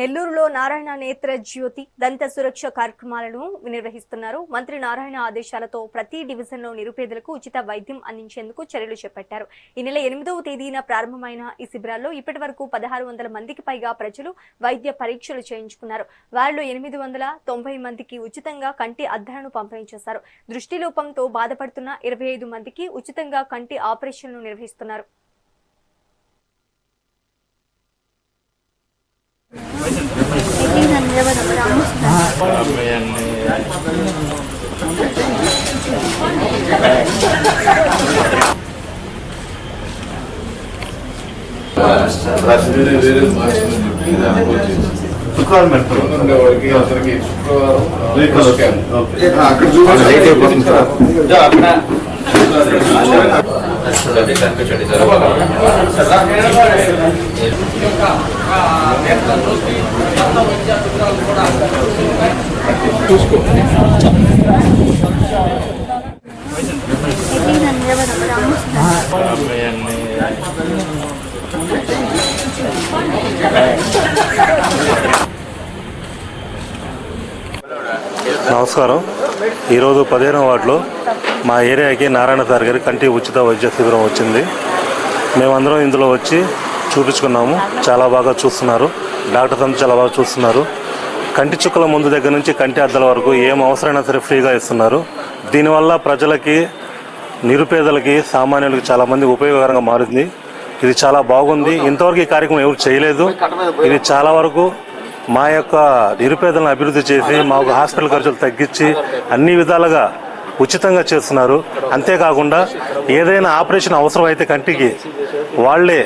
నెల్లూరులో నారాయణ నేత్ర జ్యోతి దంత సురక్ష కార్యక్రమాలను నిర్వహిస్తున్నారు. మంత్రి నారాయణ ఆదేశాలతో ప్రతి డివిజన్లో నిరుపేదలకు ఉచిత వైద్యం అందించేందుకు చర్యలు చేపట్టారు. ఈ నెల 8వ తేదీన ప్రారంభమైన ఈ శిబిరాల్లో ఇప్పటి వరకు 1600 మందికి పైగా ప్రజలు వైద్య పరీక్షలు చేయించుకున్నారు. వారిలో 890 మందికి ఉచితంగా కంటి అద్దాలను పంపిణీ చేశారు. దృష్టిలోపంతో బాధపడుతున్న 25 మందికి ఉచితంగా కంటి ఆపరేషన్లు నిర్వహిస్తున్నారు. నమస్కారం. ఈరోజు 15వ వార్డులో మా ఏరియాకి నారాయణ సార్ గారి కంటి ఉచిత వైద్య శిబిరం వచ్చింది. మేమందరం ఇందులో వచ్చి చూపించుకున్నాము. చాలా బాగా చూస్తున్నారు. డాక్టర్స్ అంతా చాలా బాగా చూస్తున్నారు. కంటి చుక్కల ముందు దగ్గర నుంచి కంటి అద్దాల వరకు ఏం అవసరమైనా సరే ఫ్రీగా ఇస్తున్నారు. దీనివల్ల ప్రజలకి, నిరుపేదలకి, సామాన్యులకి చాలామంది ఉపయోగకరంగా మారింది. ఇది చాలా బాగుంది. ఇంతవరకు ఈ కార్యక్రమం ఎవరు చేయలేదు. ఇది చాలా వరకు మా యొక్క నిరుపేదలను అభివృద్ధి చేసి మాకు హాస్పిటల్ ఖర్చులు తగ్గించి అన్ని విధాలుగా ఉచితంగా చేస్తున్నారు. అంతేకాకుండా ఏదైనా ఆపరేషన్ అవసరం అయితే కంటికి వాళ్లే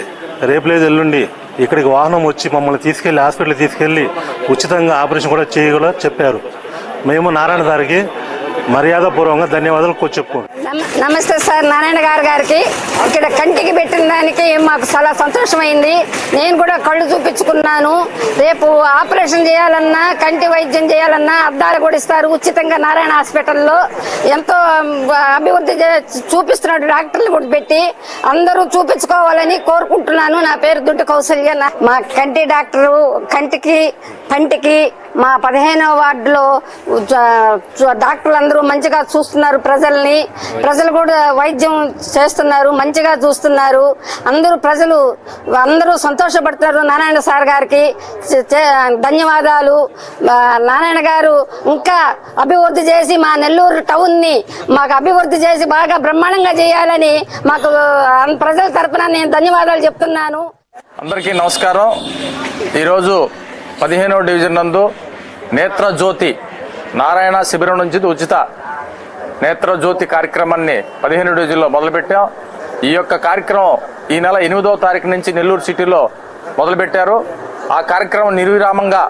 రేపు లేదు ఎల్లుండి ఇక్కడికి వాహనం వచ్చి మమ్మల్ని తీసుకెళ్లి హాస్పిటల్కి తీసుకెళ్లి ఉచితంగా ఆపరేషన్ కూడా చేయగల చెప్పారు. మేము నారాయణ గారికి మర్యాదపూర్వకంగా ధన్యవాదాలు చెప్పుకోండి. నమస్తే సార్. నారాయణ గారికి ఇక్కడ కంటికి పెట్టిన దానికి మాకు చాలా సంతోషమైంది. నేను కూడా కళ్ళు చూపించుకున్నాను. రేపు ఆపరేషన్ చేయాలన్నా, కంటి వైద్యం చేయాలన్నా అద్దాలు కూడా ఇస్తారు ఉచితంగా. నారాయణ హాస్పిటల్లో ఎంతో అభివృద్ధి చూపిస్తున్నట్టు డాక్టర్లు కూడా పెట్టి అందరూ చూపించుకోవాలని కోరుకుంటున్నాను. నా పేరు దుడ్డు కౌసల్య. మా కంటి డాక్టరు కంటికి, పంటికి మా 15వ వార్డులో డాక్టర్లు అందరూ మంచిగా చూస్తున్నారు. ప్రజలు కూడా వైద్యం చేస్తున్నారు, మంచిగా చూస్తున్నారు. అందరూ సంతోషపడుతున్నారు. నారాయణ సార్ గారికి ధన్యవాదాలు. నారాయణ గారు ఇంకా అభివృద్ధి చేసి మా నెల్లూరు టౌన్ ని మాకు అభివృద్ధి చేసి బాగా బ్రహ్మాండంగా చేయాలని మాకు ప్రజల తరపున నేను ధన్యవాదాలు చెప్తున్నాను. అందరికీ నమస్కారం. ఈరోజు 15వ డివిజన్ నందు నేత్ర జ్యోతి నారాయణ శిబిరం నుంచి ఉచిత నేత్ర జ్యోతి కార్యక్రమాన్ని 15వ డివిజన్లో మొదలుపెట్టాం. ఈ యొక్క కార్యక్రమం ఈ నెల 8వ తారీఖు నుంచి నెల్లూరు సిటీలో మొదలుపెట్టారు. ఆ కార్యక్రమం నిర్విరామంగా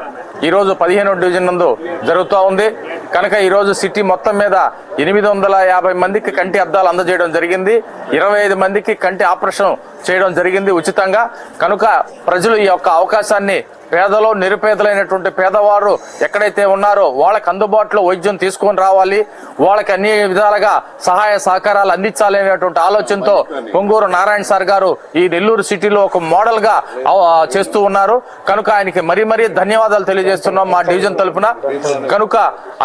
ఈరోజు 15వ డివిజన్ నందు జరుగుతూ ఉంది. కనుక ఈరోజు సిటీ మొత్తం మీద 850 మందికి కంటి అద్దాలు అందజేయడం జరిగింది. 25 మందికి కంటి ఆపరేషన్ చేయడం జరిగింది ఉచితంగా. కనుక ప్రజలు ఈ యొక్క అవకాశాన్ని పేదలు, నిరుపేదలైనటువంటి పేదవారు ఎక్కడైతే ఉన్నారో వాళ్ళకి అందుబాటులో వైద్యం తీసుకొని రావాలి, వాళ్ళకి అన్ని విధాలుగా సహాయ సహకారాలు అందించాలనేటువంటి ఆలోచనతో పొంగూరు నారాయణ సార్ గారు ఈ నెల్లూరు సిటీలో ఒక మోడల్ గా చేస్తూ ఉన్నారు. కనుక ఆయనకి మరీ ధన్యవాదాలు తెలియజేస్తున్నాం మా డివిజన్ తరపున. కనుక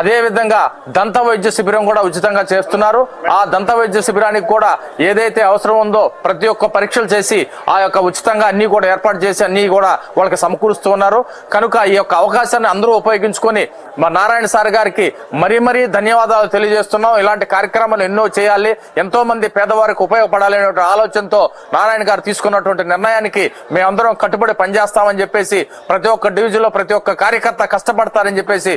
అదే విధంగా దంత వైద్య శిబిరం కూడా ఉచితంగా చేస్తున్నారు. ఆ దంత వైద్య శిబిరానికి కూడా ఏదైతే అవసరం ఉందో ప్రతి ఒక్క పరీక్షలు చేసి ఆ యొక్క ఉచితంగా అన్ని కూడా ఏర్పాటు చేసి అన్ని కూడా వాళ్ళకి సమకూరుస్తూ ఉన్నారు. కనుక ఈ యొక్క అవకాశాన్ని అందరూ ఉపయోగించుకొని మా నారాయణ సార్ గారికి మరీ ధన్యవాదాలు తెలియజేస్తున్నాం. ఇలాంటి కార్యక్రమాలు ఎన్నో చేయాలి, ఎంతో మంది పేదవారికి ఉపయోగపడాలనే ఆలోచనతో నారాయణ గారు తీసుకున్నటువంటి నిర్ణయానికి మేమందరం కట్టుబడి పనిచేస్తామని చెప్పేసి, ప్రతి ఒక్క డివిజన్ లో ప్రతి ఒక్క కార్యకర్త కష్టపడతారని చెప్పేసి